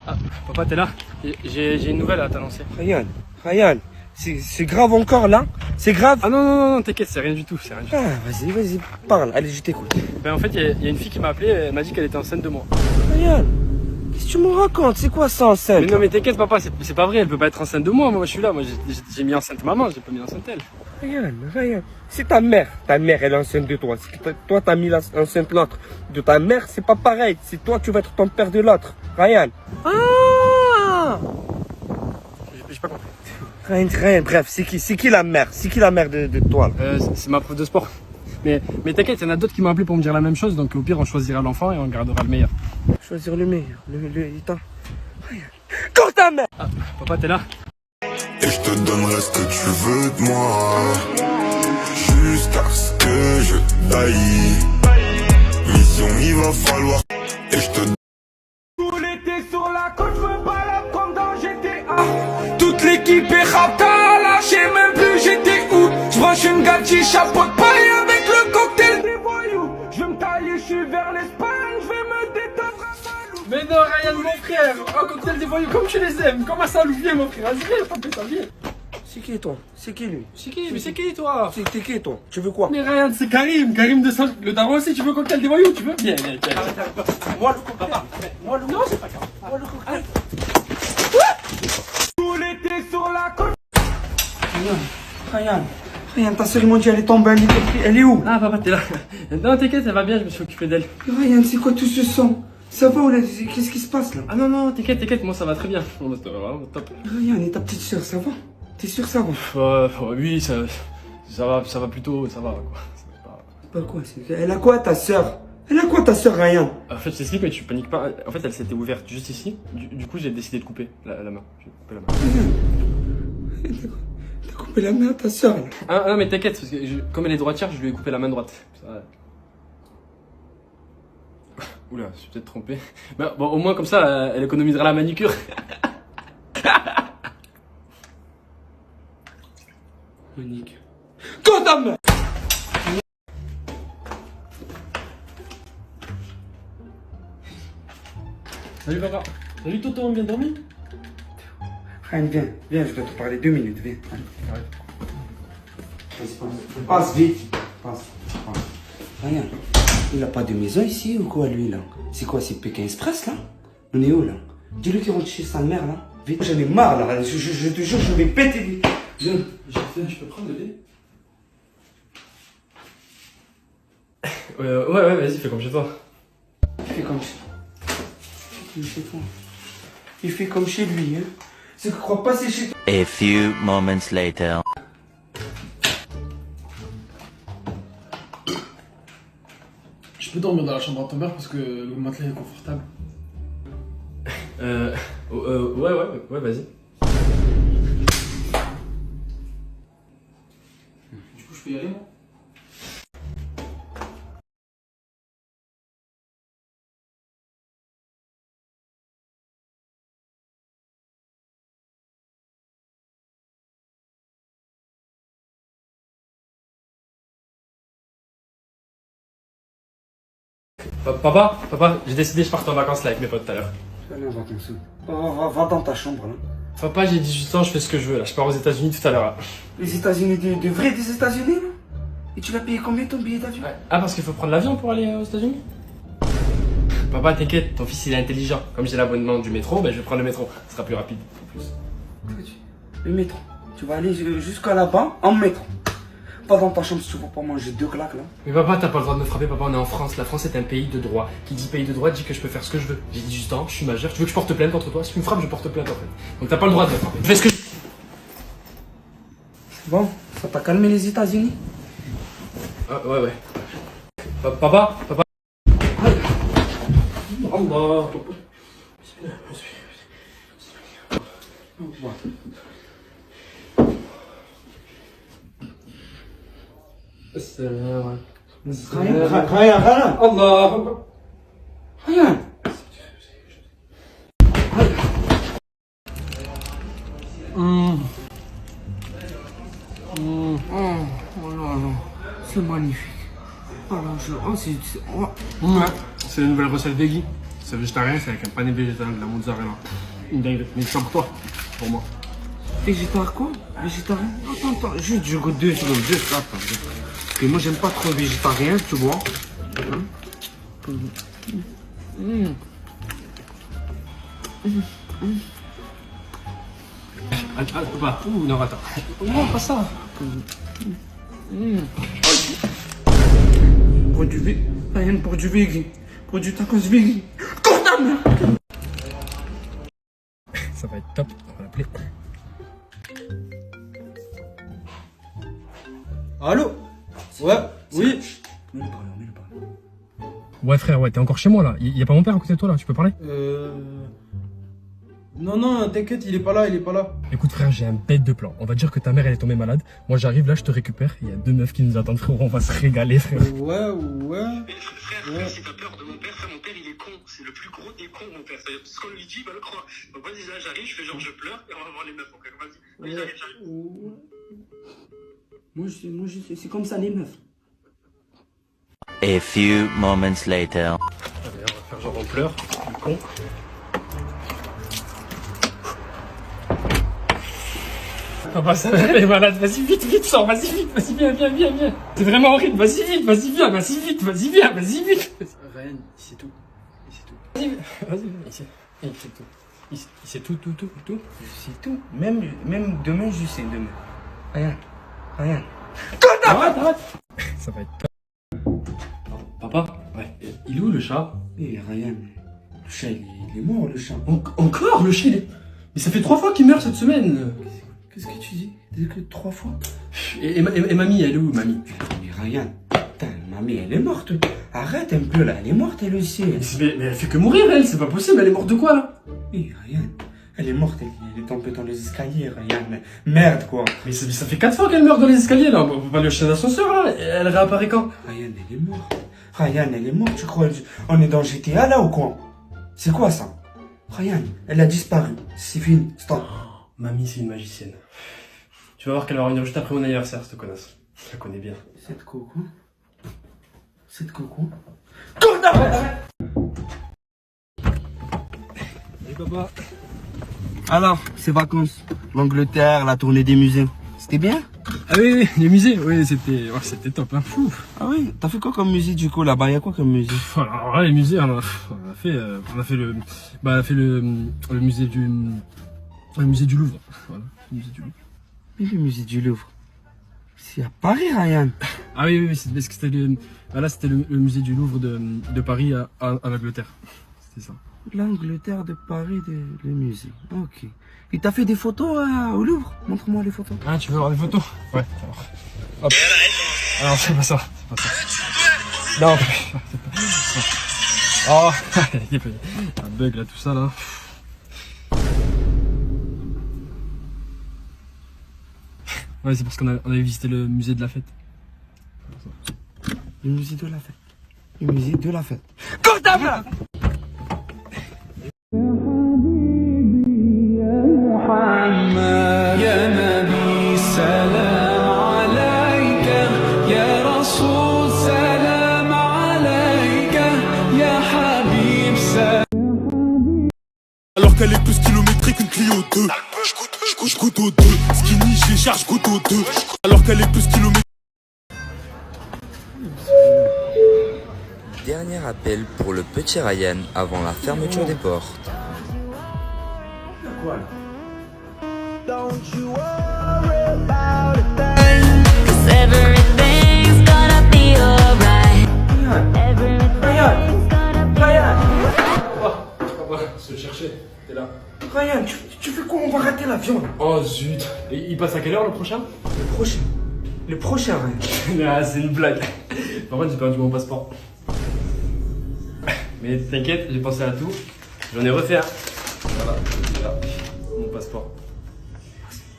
Ah, papa, t'es là? J'ai une nouvelle à t'annoncer. Ryan, c'est grave encore là? C'est grave? Ah non, t'inquiète, c'est rien du tout, c'est rien du tout. Ah, vas-y, parle, allez, je t'écoute. Ben en fait, il y a une fille qui m'a appelé, elle m'a dit qu'elle était enceinte de moi. Ryan, qu'est-ce que tu me racontes? C'est quoi ça enceinte? Mais non, mais t'inquiète, papa, c'est pas vrai, elle peut pas être enceinte de moi, moi je suis là, moi j'ai mis enceinte maman, j'ai pas mis enceinte elle. Ryan, c'est ta mère elle est enceinte de toi. Toi, t'as mis l'enceinte l'autre. De ta mère, c'est pas pareil. C'est toi, tu vas être ton père de l'autre. Ryan. Ah! J'ai pas compris. Ryan, bref, c'est qui la mère? C'est qui la mère de toi là? C'est ma prof de sport. Mais t'inquiète, il y en a d'autres qui m'ont appelé pour me dire la même chose, donc au pire on choisira l'enfant et on gardera le meilleur. Choisir le meilleur, attends. Ryan. Quand ta mère? Ah, papa, t'es là? Et je te donnerai ce que tu veux de moi, jusqu'à ce que je taille. Mission, il va falloir. Et je te Tout l'été sur la côte, je veux pas la prendre dans GTA. Toute l'équipe est rapta, là, je sais même plus j'étais où. Je branche une gâchis, chapeau de paille avec le cocktail des voyous. Je vais me tailler, je suis vers l'Espagne, je vais me détendre à Salou. Mais non, Ryan, mon frère, un cocktail des voyous comme tu les aimes, comment ça, viens mon frère, vas-y, viens, t'en fais ça, viens. C'est qui toi? C'est qui lui? C'est qui? Mais c'est qui toi? T'es qui toi? Tu veux quoi? Mais Ryan, c'est Karim de Saint... Le daron aussi, tu veux cocktail des voyous, tu veux? Viens. Moi le cocktail. Non, c'est pas grave. Moi le cocktail. Tout l'été sur la côte. Ryan, ta sœur, ils m'ont dit elle est tombée, elle est où? Ah, papa, t'es là. Non, t'inquiète, elle va bien, je me suis occupé d'elle. Ryan, c'est quoi tout ce sang? Ça va ou là? Qu'est-ce qui se passe là? Ah non, t'inquiète, moi ça va très bien. Bon, bah, ça va vraiment top. Ryan, et ta petite sœur, ça va? T'es sûr ça va? Oui, ça va plutôt, ça va quoi. Pas quoi, elle a quoi ta sœur? Ryan? En fait, je t'explique, mais tu paniques pas. En fait, elle s'était ouverte juste ici. Du coup, j'ai décidé de couper la main. J'ai coupé la main. T'as coupé la main à ta sœur là? Ah non, mais t'inquiète, parce que comme elle est droitière, je lui ai coupé la main droite. Ça... Oula, je suis peut-être trompé. Mais bon, au moins comme ça, elle économisera la manicure. Monique. Quand ta mère? Salut papa. Salut Toto, on bien dormi? Ryan, viens, je dois te parler 2 minutes, viens. Passe vite. Passe. Ryan, il a pas de maison ici ou quoi lui là? C'est quoi, c'est Pékin Express là? On est où là? Dis-lui qu'il rentre chez sa mère là. Vite, j'en ai marre là, je te jure, je vais péter. Je peux prendre le lait? Ouais, vas-y, fais comme chez toi. Il fait comme chez lui, hein. C'est que crois pas, c'est chez toi. A few moments later. Je peux dormir dans la chambre à ton père parce que le matelas est confortable. Ouais, vas-y. Du coup, je peux y aller, moi? Papa, j'ai décidé je partais en vacances là avec mes potes tout à l'heure. Allez, va dans ta chambre là. Papa, j'ai 18 ans, je fais ce que je veux là. Je pars aux États-Unis tout à l'heure. Les États-Unis, de vrai des États-Unis là? Et tu l'as payé combien ton billet d'avion? Ah, parce qu'il faut prendre l'avion pour aller aux États-Unis? Papa, t'inquiète, ton fils il est intelligent. Comme j'ai l'abonnement du métro, ben je vais prendre le métro. Ce sera plus rapide en plus. Le métro. Tu vas aller jusqu'à là-bas en métro. Pas dans ta chambre si tu veux pas manger 2 claques là. Mais papa, t'as pas le droit de me frapper, papa, on est en France. La France est un pays de droit. Qui dit pays de droit dit que je peux faire ce que je veux. J'ai 18 ans, je suis majeur. Tu veux que je porte plainte contre toi? Si tu me frappes, je porte plainte en fait. Donc t'as pas le droit de me frapper. Je fais ce que je... Bon, ça t'a calmé les États-Unis? Ouais. Papa. Allah. Rien. Allah. Rien. Oh là là, c'est magnifique. Oh là, C'est la nouvelle recette veggie. C'est végétarien, c'est avec un panier végétal, de la mozzarella. Une dinguerie. Mais c'est pour toi, pour moi. Végétarien quoi? Végétarien? Attends, juste je goûte 2 secondes, juste attends. Parce que moi j'aime pas trop végétarien, tu vois. Attends, pas. Ouh, non, attends. Non, pas ça. Pour du végétarien, pour du végé. Pour du tacos végé. Condamne! Ça va être top, on va l'appeler. Allô? Ouais, oui. Mets-le par là, mets-le par là. Ouais, frère, ouais, t'es encore chez moi là. Y a pas mon père à côté de toi là, tu peux parler? Non, t'inquiète, il est pas là. Écoute, frère, j'ai un bête de plan. On va dire que ta mère elle est tombée malade. Moi j'arrive là, je te récupère. Il y a 2 meufs qui nous attendent, frérot. On va se régaler, frère. Ouais. Frère, si t'as peur de mon père, mon père il est con, c'est le plus gros des cons mon père, c'est-à-dire tout ce qu'on lui dit, il va le croire. Donc vas-y là j'arrive, je fais genre je pleure et on va voir les meufs mon frère, vas-y, j'arrive. Moi, c'est comme ça les meufs. A few moments later. Allez, on va faire genre on pleure, le con. Papa, sa mère elle est malade, vas-y vite, sors, vas-y vite, vas-y viens. C'est vraiment horrible, vas-y vite, viens, vas-y vite. Ryan, c'est tout. Vas-y, il sait tout. Il sait tout. C'est tout. Même demain, je sais demain. Rien. Arrête. Ça va être top. Papa, ouais. Il est où le chat? Eh, rien. Le chat, il est mort, le chat. Encore le chat, mais ça fait 3 fois qu'il meurt cette semaine. Qu'est-ce que tu dis? T'as dit que 3 fois? Et mamie, elle est où, mamie? Mais Ryan, putain, mamie, elle est morte. Arrête un peu, là. Elle est morte, elle aussi. Mais elle fait que mourir, elle, c'est pas possible. Elle est morte de quoi, là? Eh, Ryan, elle est morte. Elle est tombée dans les escaliers, Ryan. Merde, quoi. Mais ça fait 4 fois qu'elle meurt dans les escaliers, là. On va pas lui acheter un ascenseur, là. Elle réapparaît quand? Ryan, elle est morte. Ryan, elle est morte, tu crois? On est dans GTA, là, ou quoi? C'est quoi, ça? Ryan, elle a disparu. C'est fini. Stop. Mamie, c'est une magicienne. Tu vas voir qu'elle va revenir juste après mon anniversaire, cette connasse. Je la connais bien. Cette coco. Salut, papa. Alors, ces vacances. L'Angleterre, la tournée des musées. C'était bien? Ah oui, les musées, oui, c'était top, hein. Fou. Ah oui? T'as fait quoi comme musée, du coup, là-bas? Y'a quoi comme musée? Alors là, les musées, on a fait le musée du Louvre. Voilà, le musée du Louvre. Mais le musée du Louvre. C'est à Paris, Ryan. Ah oui, parce que c'était le musée du Louvre de Paris à l'Angleterre. C'était ça. L'Angleterre de Paris, le musée. Ok. Et t'as fait des photos au Louvre? Montre-moi les photos. Ah, tu veux voir des photos? Ouais, alors. Hop. Alors, c'est pas ça. Non, c'est pas. Oh, il y a un bug là, tout ça là. Ouais, c'est parce qu'on avait visité le musée de la fête. Le musée de la fête. Le musée de la fête. Comptable! Alors qu'elle est plus kilométrique qu'une Clio 2. Je goûte aux 2. Skinny, je les charge, goûte aux 2. Alors qu'elle est plus kilométrique. Dernier appel pour le petit Ryan avant la fermeture des portes. Quoi, là? Se chercher, t'es là. Ryan, tu fais quoi? On va rater l'avion, là. Oh zut. Et il passe à quelle heure le prochain? Le prochain, Ryan. Ah, c'est une blague. Par contre, j'ai perdu mon passeport. Mais t'inquiète, j'ai pensé à tout. J'en ai refait un. Voilà, mon passeport.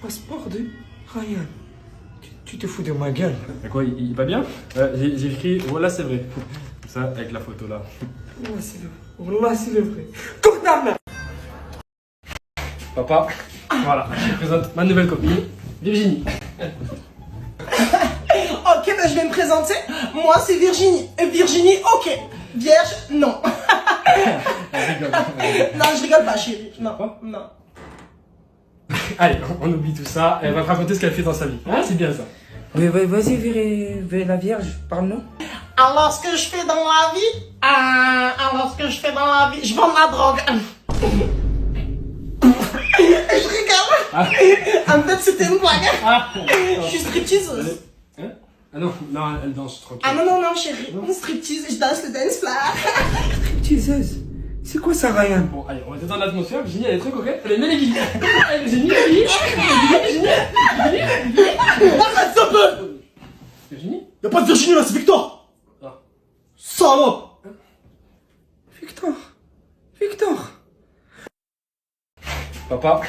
Passeport de Ryan. Tu te fous de ma gueule. Mais quoi, il est pas bien? J'ai écrit, voilà, c'est vrai. Comme ça, avec la photo là. Wallah, c'est le vrai. Comptable! Papa, voilà, je te présente ma nouvelle copine, Virginie. Ok, bah je vais me présenter. Moi, c'est Virginie. Virginie, ok. Vierge, non. rigole. Non, je rigole pas, chérie. Non, Quoi? non. Allez, on oublie tout ça. Elle va te raconter ce qu'elle fait dans sa vie. Hein, c'est bien ça. Mais vas-y, vire la Vierge, parle-nous. Alors, ce que je fais dans la vie, je vends de la drogue. Je rigole. En fait, c'était une blague. Je suis stripteaseuse. Hein? Ah non, elle danse tranquille. Ah non, chérie. Une striptease, je danse le dance floor. Stripteaseuse. C'est quoi ça, Ryan? Bon, allez, on va détendre l'atmosphère. Génie, elle est très coquette. Elle met les guillemets. Génie, Génie. Arrête ça peu. Génie? Y'a pas de Virginie là, c'est Victor. Ah. Salope. Victor. Papa,